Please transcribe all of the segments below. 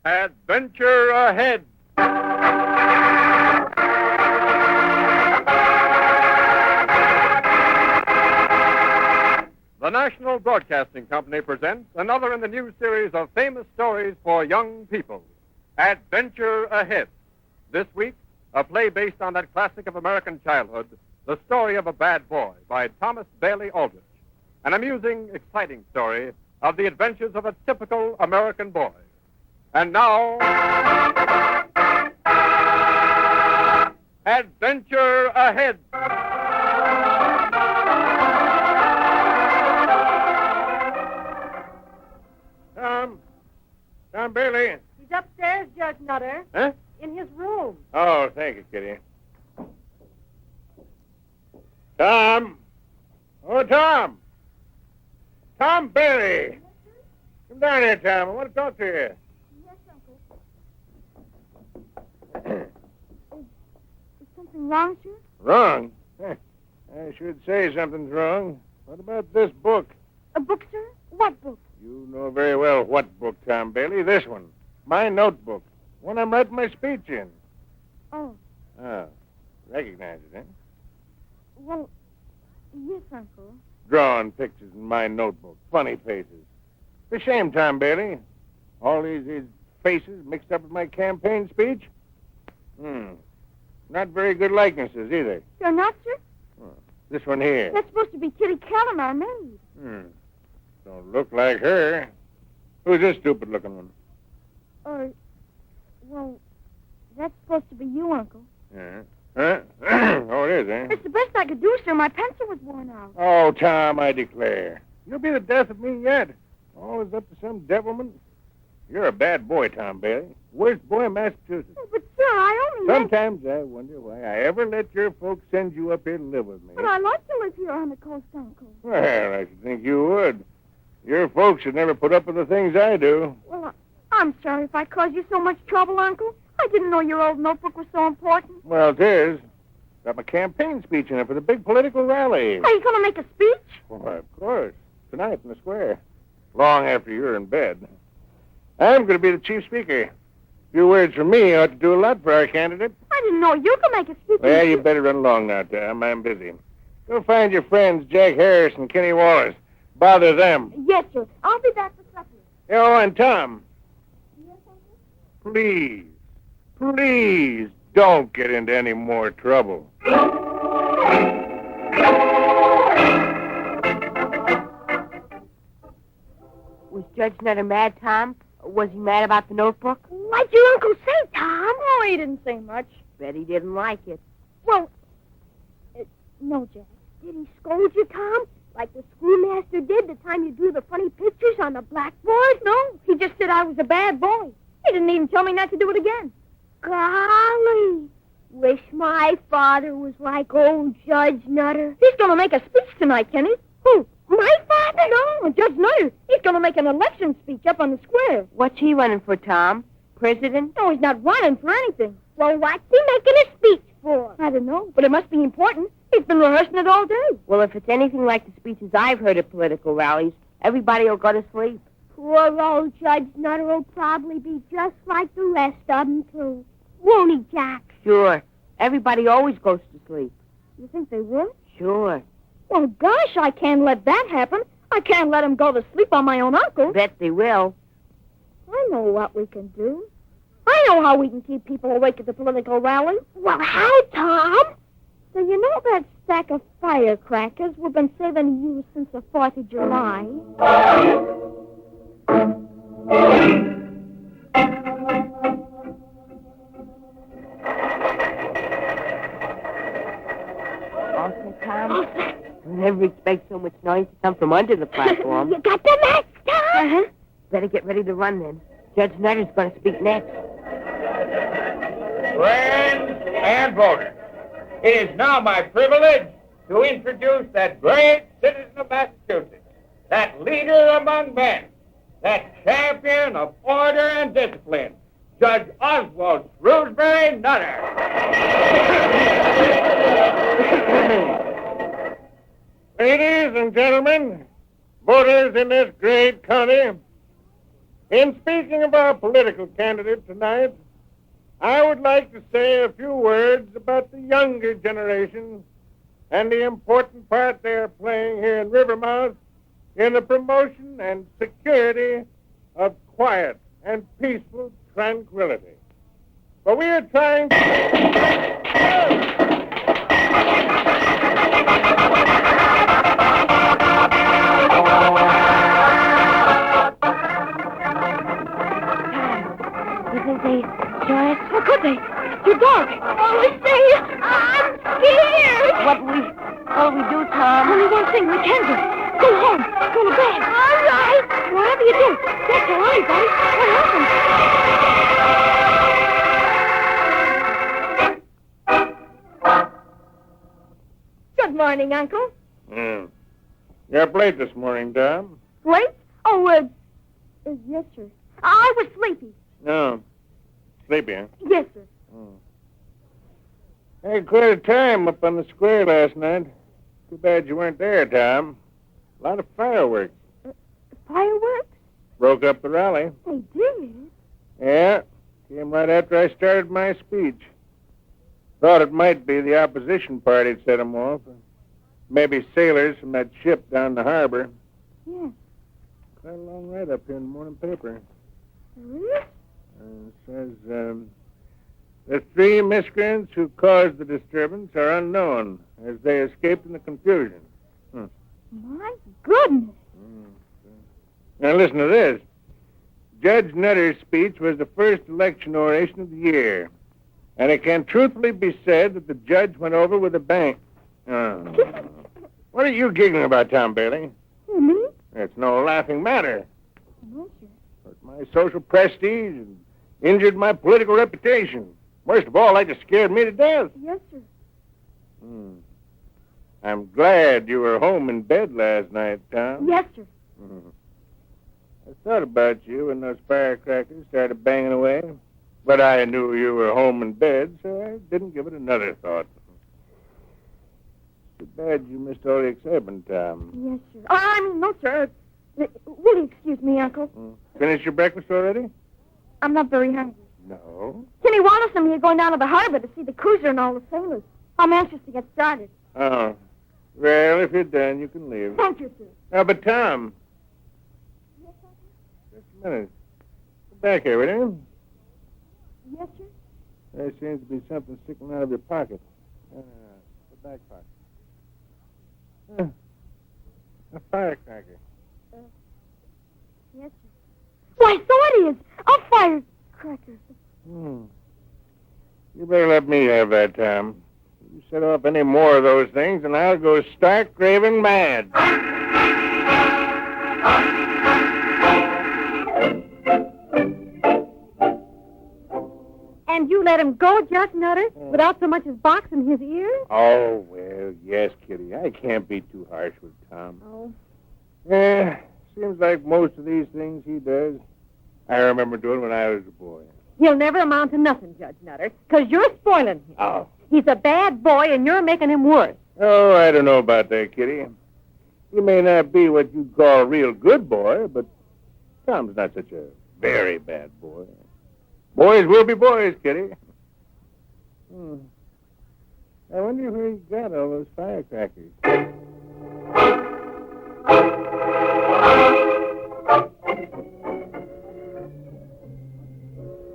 Adventure ahead. The National Broadcasting Company presents another in the new series of famous stories for young people, Adventure Ahead. This week, a play based on that classic of American childhood, The Story of a Bad Boy by Thomas Bailey Aldrich. An amusing, exciting story of the adventures of a typical American boy. And now, Adventure Ahead. Tom Bailey. He's upstairs, Judge Nutter. Huh? In his room. Oh, thank you, Kitty. Tom. Oh, Tom. Tom Bailey. Come down here, Tom. I want to talk to you. Yes, Uncle. Is something wrong, sir? Wrong? I should say something's wrong. What about this book? A book, sir? What book? You know very well what book, Tom Bailey. This one. My notebook. One I'm writing my speech in. Oh. Oh. Recognize it, huh? Well, yes, Uncle. Drawing pictures in my notebook. Funny faces. It's a shame, Tom Bailey. All these faces mixed up with my campaign speech. Not very good likenesses, either. They're not, sir? This one here. That's supposed to be Kitty Callan, our maid. Don't look like her. Who's this stupid-looking one? Well, that's supposed to be you, Uncle. Yeah. Huh? Oh, it is, eh? It's the best I could do, sir. My pencil was worn out. Oh, Tom, I declare. You'll be the death of me yet. Always up to some devilment. You're a bad boy, Tom Bailey. Worst boy in Massachusetts. Oh, but, sir, I only... Sometimes I wonder why I ever let your folks send you up here to live with me. But I like to live here on the coast, Uncle. Well, I should think you would. Your folks should never put up with the things I do. Well, I'm sorry if I caused you so much trouble, Uncle. I didn't know your old notebook was so important. Well, it is. Got my campaign speech in it for the big political rally. Are you going to make a speech? Why, of course. Tonight in the square. Long after you're in bed. I'm going to be the chief speaker. A few words from me ought to do a lot for our candidate. I didn't know you could make a speech. Well, you better run along now, Tom. I'm busy. Go find your friends, Jack Harris and Kenny Wallace. Bother them. Yes, sir. I'll be back for supper. Oh, and Tom. Yes, Uncle? Please don't get into any more trouble. Was Judge Nutter mad, Tom? Was he mad about the notebook? What'd your uncle say, Tom? Oh, he didn't say much. Bet he didn't like it. Well, no, Jack. Did he scold you, Tom? Like the schoolmaster did the time you drew the funny pictures on the blackboard? No, he just said I was a bad boy. He didn't even tell me not to do it again. Golly, wish my father was like old Judge Nutter. He's going to make a speech tonight, Kenny. Who? My father? No, Judge Nutter. He's going to make an election speech up on the square. What's he running for, Tom? President? No, he's not running for anything. Well, what's he making a speech for? I don't know, but it must be important. He's been rehearsing it all day. Well, if it's anything like the speeches I've heard at political rallies, everybody will go to sleep. Poor old Judge Nutter will probably be just like the rest of them, too. Won't he, Jack? Sure. Everybody always goes to sleep. You think they will? Sure. Well, gosh, I can't let that happen. I can't let him go to sleep on my own uncle. Bet they will. I know what we can do. I know how we can keep people awake at the political rally. Well, how, Tom? So you know that stack of firecrackers we've been saving to use since the 4th of July? All set, Tom? All set. I never expect so much noise to come from under the platform. You got the match, Tom? Uh-huh. Better get ready to run, then. Judge Nutter's going to speak next. Friends and voters, it is now my privilege to introduce that great citizen of Massachusetts, that leader among men, that champion of order and discipline, Judge Oswald Shrewsbury Nutter. Ladies and gentlemen, voters in this great county, In speaking of our political candidate tonight, I would like to say a few words about the younger generation and the important part they are playing here in Rivermouth in the promotion and security of quiet and peaceful tranquility. For we are trying How could they? It's too dark. Oh, say, I'm scared. What'll we do, Tom? Only one thing we can do. Go home. Go to bed. All right. Whatever you do, that's all right, buddy. What happened? Good morning, Uncle. You're up late this morning, Tom. Late? Oh, yes, sir. I was sleepy. No. Sleepy, huh? Yes, sir. Had quite a time up on the square last night. Too bad you weren't there, Tom. A lot of fireworks. Fireworks? Broke up the rally. They did? Yeah. Came right after I started my speech. Thought it might be the opposition party that set 'em off. Maybe sailors from that ship down the harbor. Yes. Quite a long write-up here in the morning paper. Really? It says, the 3 miscreants who caused the disturbance are unknown as they escaped in the confusion. My goodness. Now listen to this. Judge Nutter's speech was the first election oration of the year, and it can truthfully be said that the judge went over with a bang. What are you giggling about, Tom Bailey? Me? It's no laughing matter. No, sir. Hurt my social prestige and injured my political reputation. Worst of all, it just scared me to death. Yes, sir. I'm glad you were home in bed last night, Tom. Yes, sir. I thought about you when those firecrackers started banging away, but I knew you were home in bed, so I didn't give it another thought. Too bad you missed all the excitement, Tom. Yes, sir. No, sir. Will you excuse me, Uncle? Finished your breakfast already? I'm not very hungry. No. Kenny Wallace and me are going down to the harbor to see the cruiser and all the sailors. I'm anxious to get started. Oh. Well, if you're done, you can leave. Thank you, sir. But Tom. Yes, sir. Just a minute. Come back here, will you? Yes, sir. There seems to be something sticking out of your pocket. The back pocket. A firecracker. Yes, sir. Why, so it is. A firecracker. You better let me have that, Tom. You set off any more of those things, and I'll go stark raving mad. And you let him go, Judge Nutter, without so much as boxing his ears? Oh, well, yes, Kitty. I can't be too harsh with Tom. Oh. Yeah, seems like most of these things he does, I remember doing when I was a boy. He'll never amount to nothing, Judge Nutter, because you're spoiling him. Oh. He's a bad boy, and you're making him worse. Oh, I don't know about that, Kitty. He may not be what you'd call a real good boy, but Tom's not such a very bad boy. Boys will be boys, Kitty. I wonder where he got all those firecrackers.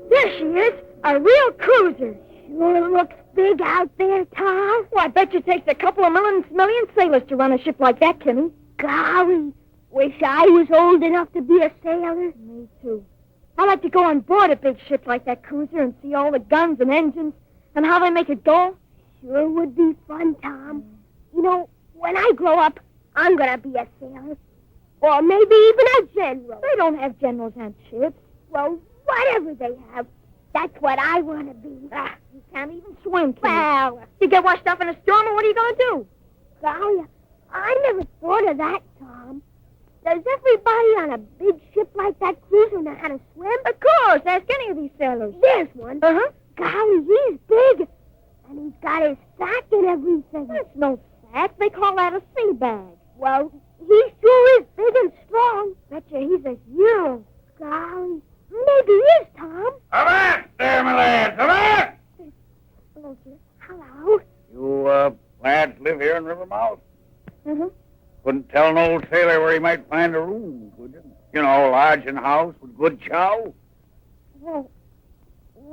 There she is, a real cruiser. Sure looks big out there, Tom. Well, I bet you it takes a couple of million sailors to run a ship like that, Kimmy. Golly, wish I was old enough to be a sailor. Me too. I'd like to go on board a big ship like that cruiser and see all the guns and engines and how they make it go. Sure would be fun, Tom. You know, when I grow up, I'm going to be a sailor. Or maybe even a general. They don't have generals on ships. Well, whatever they have, that's what I want to be. You can't even swim, Kim. Well, you get washed up in a storm, and what are you going to do? Golly, I never thought of that, Tom. Does everybody on a big ship like that cruiser know how to swim? Of course. Ask any of these sailors. There's one. Uh-huh. Golly, he's big. And he's got his sack and everything. That's no sack. They call that a sea bag. Well, he sure is big and strong. Betcha he's a hero. Golly, maybe it is, Tom. Avast there, my lads, avast! Hello, sir. Hello. You, lads live here in Rivermouth? Mm-hmm. Couldn't tell an old sailor where he might find a room, could you? You know, lodging house with good chow. Well,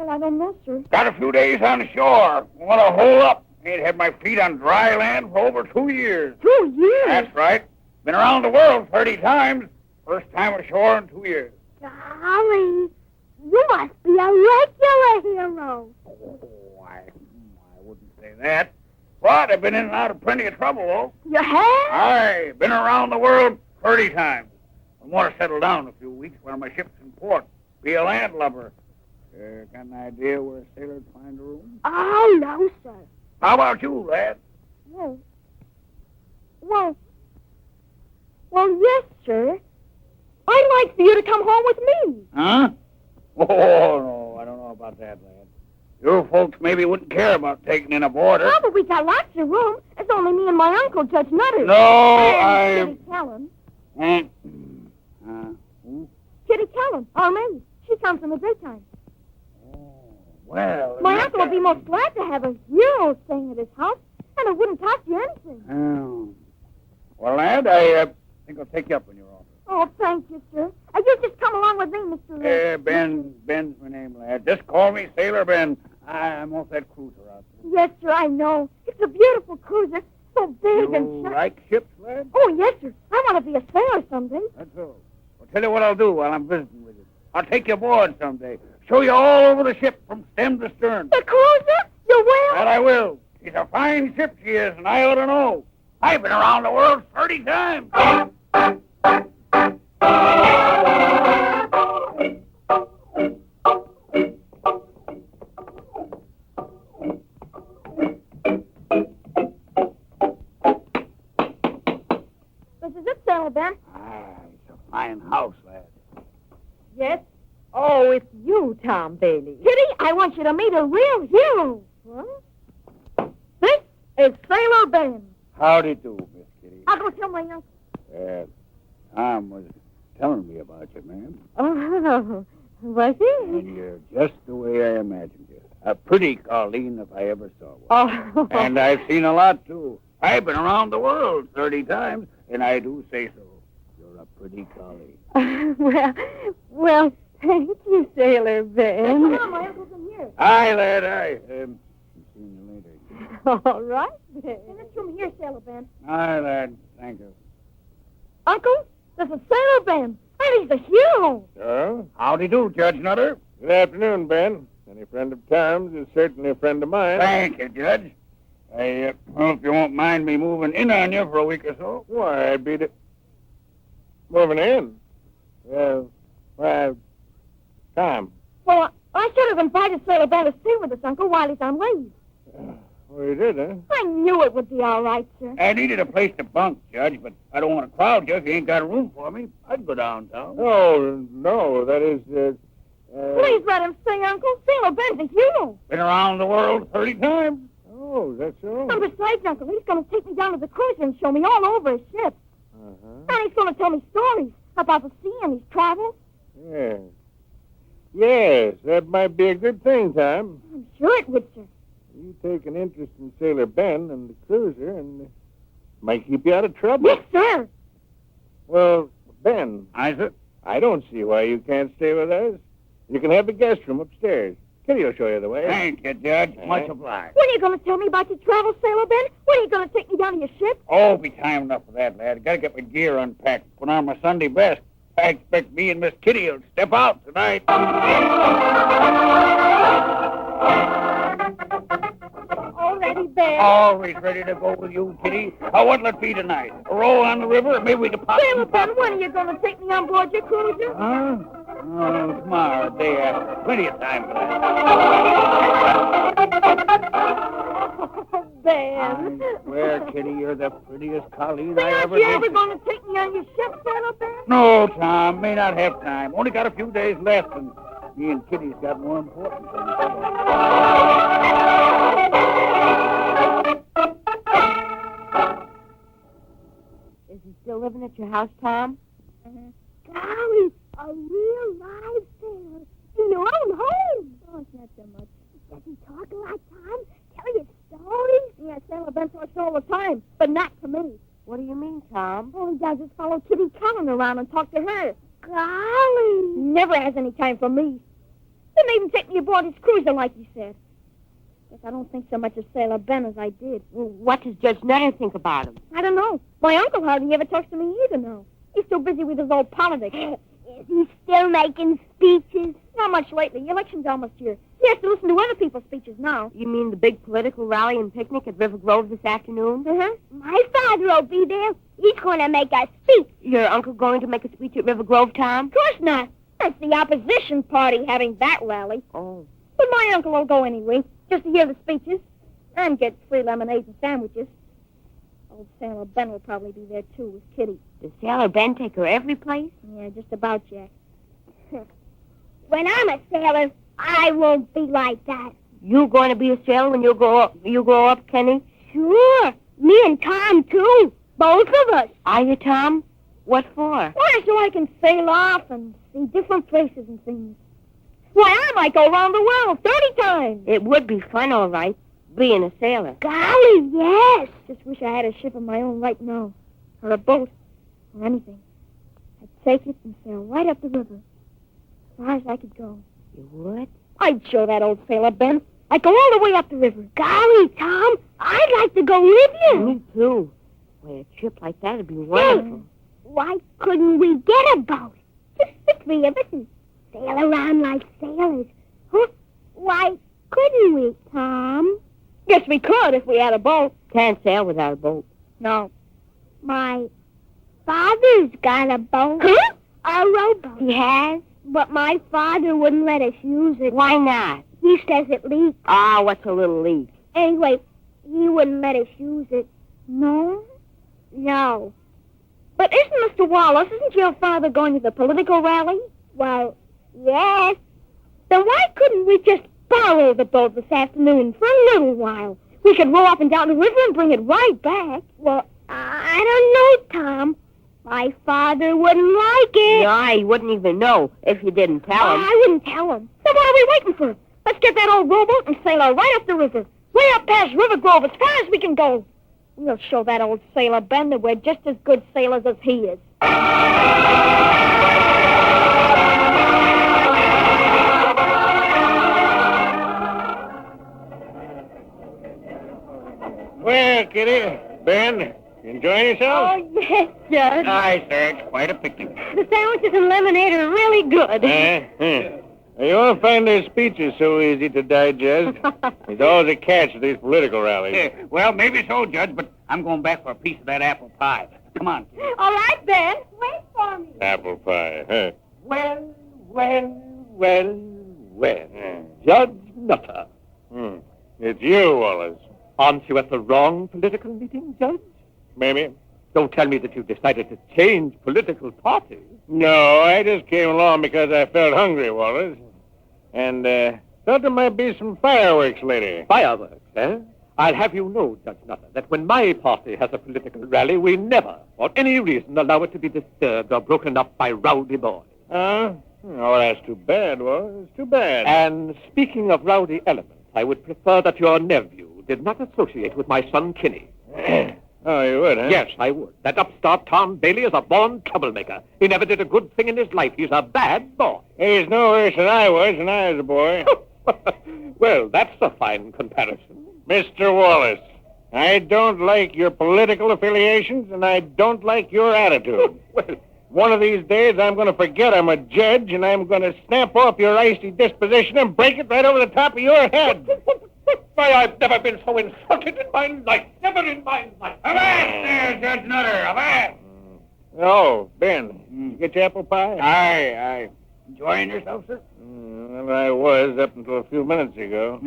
I don't know, sir. Got a few days on the shore. Want to hole up. Ain't had my feet on dry land for over 2 years. 2 years? That's right. Been around the world 30 times. First time ashore in 2 years. Golly, you must be a regular hero. Oh, I wouldn't say that. But I've been in and out of plenty of trouble, though. You have? Aye, been around the world 30 times. I want to settle down a few weeks while my ship's in port. Be a landlubber. Got an idea where a sailor'd find a room? Oh, no, sir. How about you, lad? Well, yes, sir. I'd like for you to come home with me. Huh? Oh, no, I don't know about that, lad. Your folks maybe wouldn't care about taking in a boarder. Oh, but we got lots of room. It's only me and my uncle, Judge Nutter. No, And Kitty Callan. Who? Kitty Callan, our maid. She comes in the daytime. Oh, well... My uncle would be most glad to have a hero staying at his house, and it wouldn't cost you anything. Oh. Well, lad, I think I'll take you up on your offer. Oh, thank you, sir. You just come along with me, Mr. Ben's my name, lad. Just call me Sailor Ben. I'm off that cruiser out there. Yes, sir, I know. It's a beautiful cruiser, so big and You like ships, lad? Oh, yes, sir. I want to be a sailor someday. That's all. I'll tell you what I'll do while I'm visiting with you. I'll take you aboard someday. Show you all over the ship from stem to stern. The cruiser? You will? That I will. She's a fine ship, she is, and I ought to know. I've been around the world 30 times. This is it, Sailor Ben. It's a fine house, lad. Yes? Oh, it's you, Tom Bailey. Kitty, I want you to meet a real hero. What? This is Sailor Ben. Howdy do, Miss Kitty. I'll go tell my uncle. Tom was telling me about you, ma'am. Oh, was he? And you're just the way I imagined you. A pretty Colleen if I ever saw one. Oh. And I've seen a lot, too. I've been around the world 30 times, and I do say so. You're a pretty Colleen. well, thank you, Sailor Ben. Come on, my uncle's in here. Aye, lad, aye. See you later. All right, then. In this room here, Sailor Ben. Aye, lad. Thank you. Uncle, this is Sailor Ben, and he's a hero. So? Howdy do, Judge Nutter. Good afternoon, Ben. Any friend of Tom's is certainly a friend of mine. Thank you, Judge. I hope you won't mind me moving in on you for a week or so. Why, I'd be moving in. Why, Tom. Well, I should have invited Sailor Ben to stay with us, Uncle, while he's on leave. Well, you did, huh? I knew it would be all right, sir. I needed a place to bunk, Judge, but I don't want to crowd you if you ain't got a room for me. I'd go downtown. Oh, no, that is, Please let him stay, Uncle. Sailor Ben's a hero. Been around the world 30 times. Oh, that's so? And besides, Uncle, he's going to take me down to the cruiser and show me all over his ship. Uh-huh. And he's going to tell me stories about the sea and his travels. Yes. Yes, that might be a good thing, Tom. I'm sure it would, sir. You take an interest in Sailor Ben and the cruiser, and it might keep you out of trouble. Yes, sir. Well, Ben, Aye, sir. I don't see why you can't stay with us. You can have the guest room upstairs. Kitty will show you the way. Thank you, Judge. Much obliged. When are you going to tell me about your travels, Sailor Ben? When are you going to take me down to your ship? Oh, be time enough for that, lad. Got to get my gear unpacked, put on my Sunday best. I expect me and Miss Kitty will step out tonight. All ready, Ben. Always ready to go with you, Kitty. What'll it be tonight? A roll on the river, or maybe we can pop... Sailor Ben, when are you going to take me on board your cruiser? Huh? Oh, tomorrow, day after. Plenty of time for that. Oh, Ben. I swear, Kitty, you're the prettiest colleague I Aren't ever you did. ever going to take me on your ship, Sailor Ben? No, Tom, may not have time. Only got a few days left, and me and Kitty's got more important things to Is he still living at your house, Tom? Golly, A real live sailor in your own home. Oh, it's not so much. Does he talk a lot, Tom? Tell you stories? Yeah, Sailor Ben talks all the time, but not to me. What do you mean, Tom? All he does is follow Kitty Cullen around and talk to her. Golly! Never has any time for me. Didn't even take me aboard his cruiser like he said. Guess I don't think so much of Sailor Ben as I did. Well, what does Judge Nutter think about him? I don't know. My uncle hardly ever talks to me either now. He's too busy with his old politics. Is he still making speeches? Not much lately. The election's almost here. He has to listen to other people's speeches now. You mean the big political rally and picnic at River Grove this afternoon? Uh-huh. My father will be there. He's going to make a speech. Your uncle going to make a speech at River Grove, Tom? Of course not. That's the opposition party having that rally. Oh. But my uncle will go anyway, just to hear the speeches and get free lemonades and sandwiches. Old Sailor Ben will probably be there, too, with Kitty. Does Sailor Ben take her every place? Yeah, just about, Jack. When I'm a sailor, I won't be like that. You going to be a sailor when you grow up, Kenny? Sure. Me and Tom, too. Both of us. Are you, Tom? What for? Why, so I can sail off and see different places and things. Why, I might go around the world 30 times. It would be fun, all right, being a sailor. Golly, yes. Just wish I had a ship of my own right now. Or a boat. Or anything. I'd take it and sail right up the river. As far as I could go. You would? I'd show that old Sailor Ben. I'd go all the way up the river. Golly, Tom, I'd like to go with you. Me too. Why, a trip like that would be wonderful. Why couldn't we get a boat? Just the three of us and sail around like sailors. Huh? Why couldn't we, Tom? Yes, we could if we had a boat. Can't sail without a boat. No. My father's got a boat. Huh? A rowboat. He has? But my father wouldn't let us use it. Why not? He says it leaks. Ah, what's a little leak? Anyway, he wouldn't let us use it. No? No. But Mr. Wallace, isn't your father going to the political rally? Well, yes. Then why couldn't we just borrow the boat this afternoon for a little while? We could row up and down the river and bring it right back. Well, I don't know, Tom. My father wouldn't like it. No, he wouldn't even know if you didn't tell him. I wouldn't tell him. Then what are we waiting for? Let's get that old rowboat and sail her right up the river. Way up past River Grove as far as we can go. We'll show that old Sailor Ben that we're just as good sailors as he is. Well, Kitty, Ben, you enjoying yourself? Oh, yes, Judge. Aye, sir. It's quite a picnic. The sandwiches and lemonade are really good. You won't find their speeches so easy to digest. There's always a catch to these political rallies. Well, maybe so, Judge, but I'm going back for a piece of that apple pie. Come on. All right, Ben. Wait for me. Apple pie, huh? Well. Judge Nutter. It's you, Wallace. Aren't you at the wrong political meeting, Judge? Maybe. Don't tell me that you decided to change political parties. No, I just came along because I felt hungry, Wallace. And thought there might be some fireworks later. Fireworks, eh? I'll have you know, Judge Nutter, that when my party has a political rally, we never, for any reason, allow it to be disturbed or broken up by rowdy boys. Oh, that's too bad, Wallace. It's too bad. And speaking of rowdy elements, I would prefer that your nephew did not associate with my son, Kinney. Oh, you would, huh? Yes, I would. That upstart Tom Bailey is a born troublemaker. He never did a good thing in his life. He's a bad boy. He's no worse than I was when I was a boy. Well, that's a fine comparison. Mr. Wallace, I don't like your political affiliations, and I don't like your attitude. Well, one of these days, I'm going to forget I'm a judge, and I'm going to snap off your icy disposition and break it right over the top of your head. Why, I've never been so insulted in my life. Never in my life. Avast there, Judge Nutter. Avast. Oh, Ben, you get your apple pie? Aye. Enjoying yourself, sir? Well, I was up until a few minutes ago.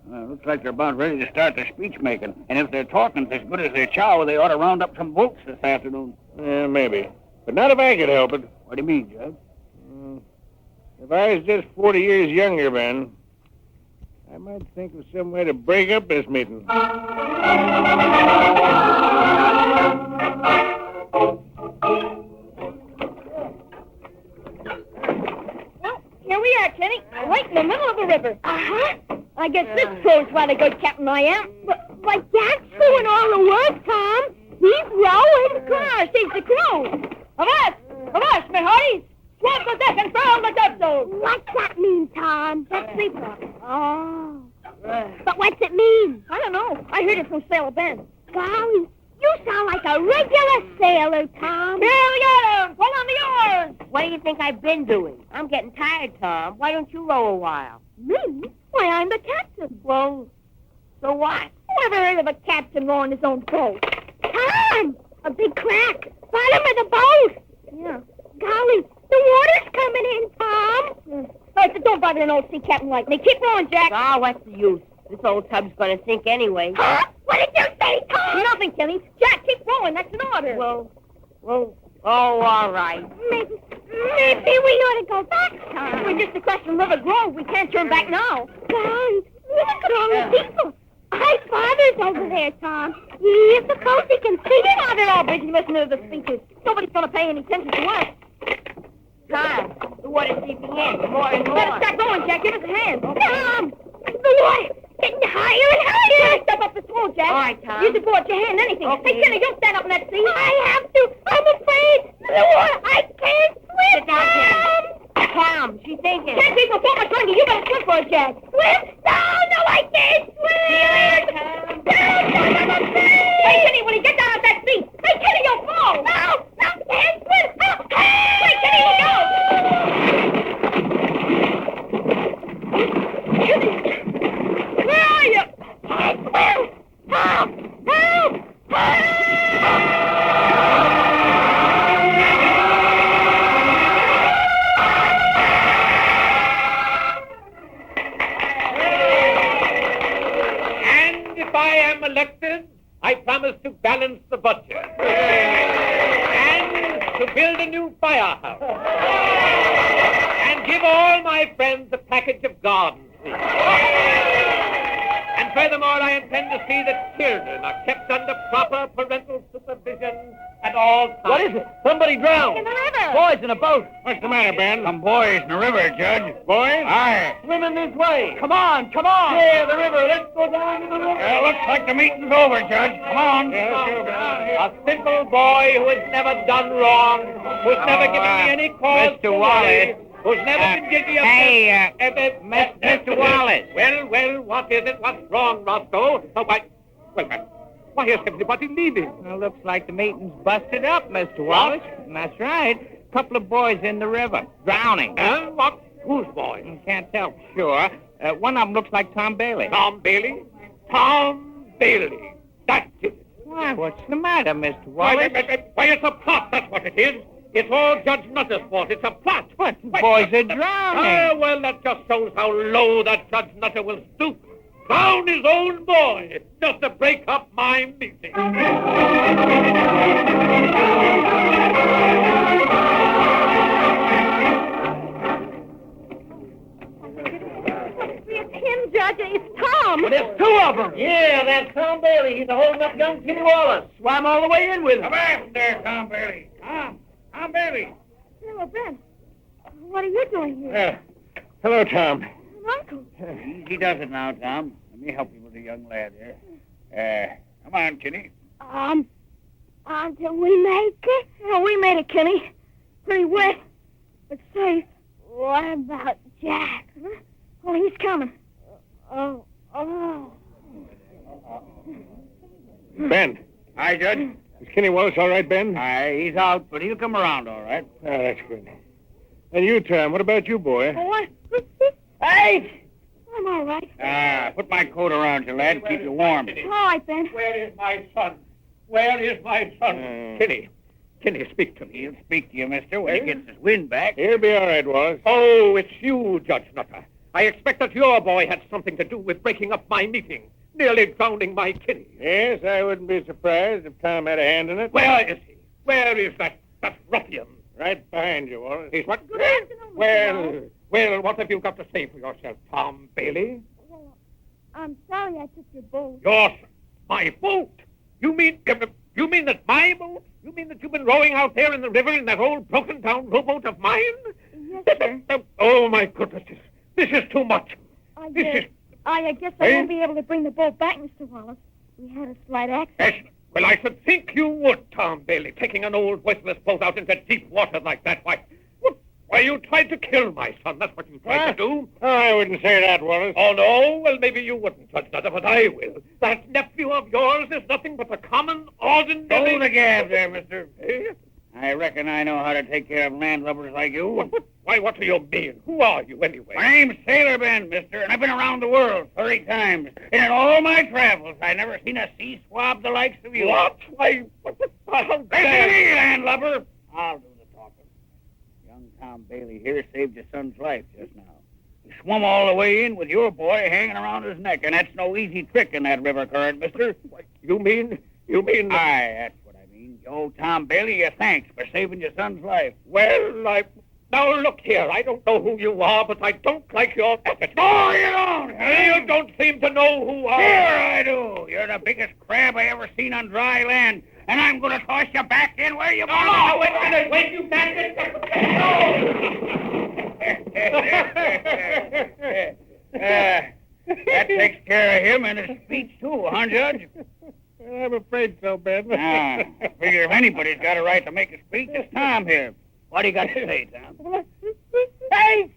Well, looks like they're about ready to start their speech-making. And if their talking's as good as their chow, they ought to round up some votes this afternoon. Maybe. But not if I could help it. What do you mean, Judge? If I was just 40 years younger, Ben, I might think of some way to break up this meeting. Kenny. Right in the middle of the river. Uh-huh. I guess this proves what a good captain I am. But Jack's doing all the work, Tom. He's rowing. Of course, he's the crew. Avast, my hearties. Swap the deck and throw on the topsail. What's that mean, Tom? That's sleeper. Oh. But what's it mean? I don't know. I heard it from Sailor Ben. Golly, you sound like a regular sailor, Tom. Here we go. Pull on the oars. What do you think I've been doing? I'm getting tired, Tom. Why don't you row a while? Me? Why, I'm the captain. Well, so what? Who ever heard of a captain rowing his own boat? Tom! A big crack. Bottom of the boat. Yeah. Golly, the water's coming in, Tom. Don't bother an old sea captain like me. Keep rowing, Jack. Oh, what's the use? This old tub's going to sink anyway. Huh? What did you say, Tom? Nothing, Kenny. Jack, keep rowing. That's an order. Oh, all right. Maybe we ought to go back, Tom. We're just across from River Grove. We can't turn back now. Golly, look at all the people. My father's over there, Tom. He's suppose he can see it. Oh, they're all busy listening to the speeches. Nobody's going to pay any attention to us. Tom, the water's seeping in more and more. Better start going, Jack. Give us a hand. Tom! The water getting higher and higher. Step up the pole, Jack. All right, Tom. You should go at your hand, anything. Okay. Hey, Kenny, don't stand up in that seat. I have to. I'm afraid. The water, I can't swim. Sit down, Kenny. Tom, she's thinking. Can't keep her so much longer. You better swim for it, Jack. Swim? No, I can't swim. See you later, Tom. No, hey, Kenny, when you get down at that seat. Hey, Kenny, you'll fall. No, can't swim. Hey, Kenny, look out. Kenny, where are you? Help! And if I am elected, I promise to balance the budget. And to build a new firehouse. And give all my friends a package of garden seeds. And furthermore, I intend to see that children are kept under proper parental supervision at all times. What is it? Somebody drowned. In the river. Boys in a boat. What's the matter, Ben? Some boys in the river, Judge. Boys? Aye. Swimming this way. Come on. Yeah, the river. Let's go down to the river. Looks like the meeting's over, Judge. Come on. Yeah, let's go down here. A simple boy who has never done wrong, who's never given me any cause Mr. to Wallace. worry, who's never been guilty of... Mr. Wallace. Well, what is it? What's wrong, Roscoe? Oh, why is everybody leaving? Well, looks like the meeting's busted up, Mr. Wallace. That's right. Couple of boys in the river, drowning. What? Whose boy? Can't tell for sure. One of them looks like Tom Bailey. Tom Bailey? Tom Bailey. That's it. Why, what's the matter, Mr. Why, Wallace? it's a plot, that's what it is. It's all Judge Nutter's fault. It's a plot. What? Boys are drowning. Well, that just shows how low that Judge Nutter will stoop. Drown his own boy just to break up my meeting. It's him, Judge. It's Tom. But there's two of them. Yeah, that's Tom Bailey. He's holding up young Kitty Wallace. Swam all the way in with him. Come back there, Tom Bailey. Tom Bailey. Hello, Ben. What are you doing here? Hello, Tom. Uncle. Easy does it now, Tom. Let me help you with the young lad here. Come on, Kitty. Did we make it? Oh, we made it, Kenny. Pretty wet, but safe. What about Jack? Huh? Oh, he's coming. Oh. Ben. Hi, Judge. Is Kenny Wallace all right, Ben? Aye, he's out, but he'll come around all right. Oh, that's good. And you, Tom, what about you, boy? What? Hey! I'm all right. Put my coat around you, lad. Keep you warm. All right, Ben. Where is my son? Where is my son? Kenny, speak to me. He'll speak to you, mister, when he gets his wind back. He'll be all right, Wallace. Oh, it's you, Judge Nutter. I expect that your boy had something to do with breaking up my meeting, nearly drowning my Kenny. Yes, I wouldn't be surprised if Tom had a hand in it. Where is he? Where is that ruffian? Right behind you, Wallace. He's what? Good afternoon, Mr. Well, what have you got to say for yourself, Tom Bailey? Well, I'm sorry I took your boat. My boat? You mean that my boat? You mean that you've been rowing out there in the river in that old broken-down rowboat of mine? Yes, sir. Oh, my goodness. This is too much. I This is... guess I won't be able to bring the boat back, Mr. Wallace. We had a slight accident. Yes. Well, I should think you would, Tom Bailey, taking an old worthless boat out into deep water like that. Why, you tried to kill my son. That's what you tried to do. Oh, I wouldn't say that, Wallace. Oh, no? Well, maybe you wouldn't, Judge Nutter, but I will. That nephew of yours is nothing but a common, ordinary... Hold the gab there, mister. I reckon I know how to take care of landlubbers like you. Why, what do you mean? Who are you, anyway? My name's Sailor Ben, mister, and I've been around the world 30 times. And in all my travels, I never seen a sea swab the likes of you. What? Why, how Listen dare to me, landlubber. I'll do the talking. Young Tom Bailey here saved your son's life just now. He swum all the way in with your boy hanging around his neck, and that's no easy trick in that river current, mister. You mean... Aye, that's what I mean. You owe Tom Bailey your thanks for saving your son's life. Well, Now, look here. I don't know who you are, but I don't like your attitude. Oh, you don't? You don't seem to know who I Sure I do. You're the biggest crab I ever seen on dry land, and I'm going to toss you back in where you belong. Oh, wait a minute. Wait, you bastard. That takes care of him and his speech, too, huh, Judge? I'm afraid so, Ben. I figure if anybody's got a right to make a speech, it's Tom here. What do you got to say, Tom? Hey!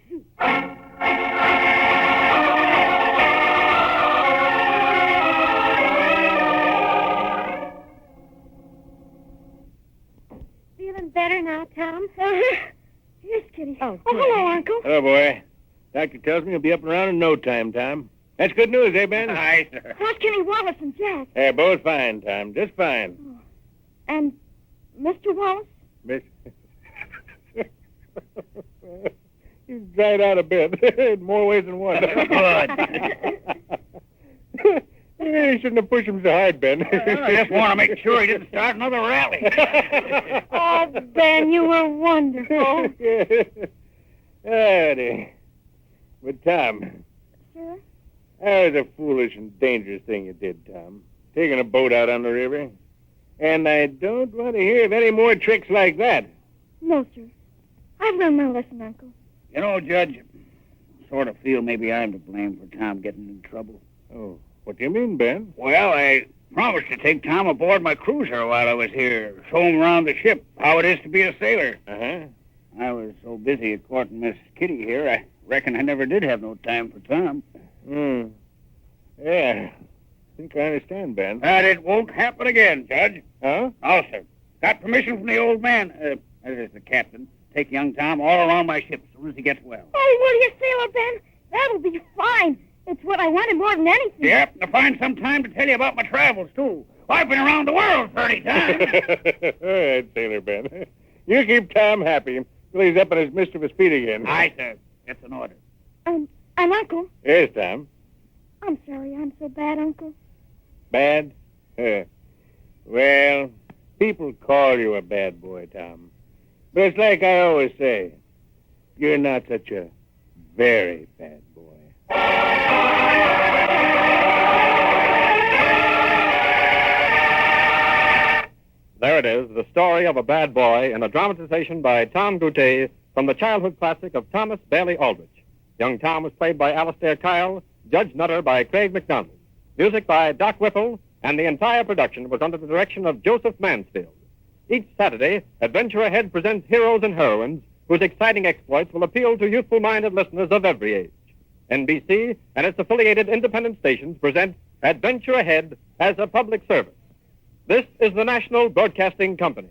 Feeling better now, Tom? Here's Kitty. Oh, hello, Uncle. Oh, boy. Doctor tells me he'll be up and around in no time, Tom. That's good news, eh, Ben? Aye, sir. How's Kenny Wallace and Jack? They're both fine, Tom. Just fine. Oh. And Mr. Wallace? Miss... He's dried out a bit, in more ways than one. You shouldn't have pushed him so hard, Ben. I just want to make sure he didn't start another rally. Oh, Ben, you were wonderful. Howdy. But, Tom, Sir? that was a foolish and dangerous thing you did, Tom. Taking a boat out on the river. And I don't want to hear of any more tricks like that. No, sir. I've learned my lesson, Uncle. You know, Judge, I sort of feel maybe I'm to blame for Tom getting in trouble. Oh, what do you mean, Ben? Well, I promised to take Tom aboard my cruiser while I was here, show him around the ship, how it is to be a sailor. Uh-huh. I was so busy at courting Miss Kitty here, I reckon I never did have no time for Tom. Yeah. I think I understand, Ben. But it won't happen again, Judge. Huh? No, sir. Got permission from the old man, that is the captain, take young Tom all around my ship as soon as he gets well. Oh, will you, Sailor Ben? That'll be fine. It's what I wanted more than anything. Yep, and to find some time to tell you about my travels, too. I've been around the world 30 times. All right, Sailor Ben. You keep Tom happy till he's up on his mischievous feet again. Aye, sir. It's an order. And Uncle? Yes, Tom. I'm sorry I'm so bad, Uncle. Bad? Well, people call you a bad boy, Tom. But it's like I always say, you're not such a very bad boy. There it is, the story of a bad boy in a dramatization by Tom Goutet from the childhood classic of Thomas Bailey Aldrich. Young Tom was played by Alistair Kyle, Judge Nutter by Craig McDonald. Music by Doc Whipple, and the entire production was under the direction of Joseph Mansfield. Each Saturday, Adventure Ahead presents heroes and heroines whose exciting exploits will appeal to youthful-minded listeners of every age. NBC and its affiliated independent stations present Adventure Ahead as a public service. This is the National Broadcasting Company.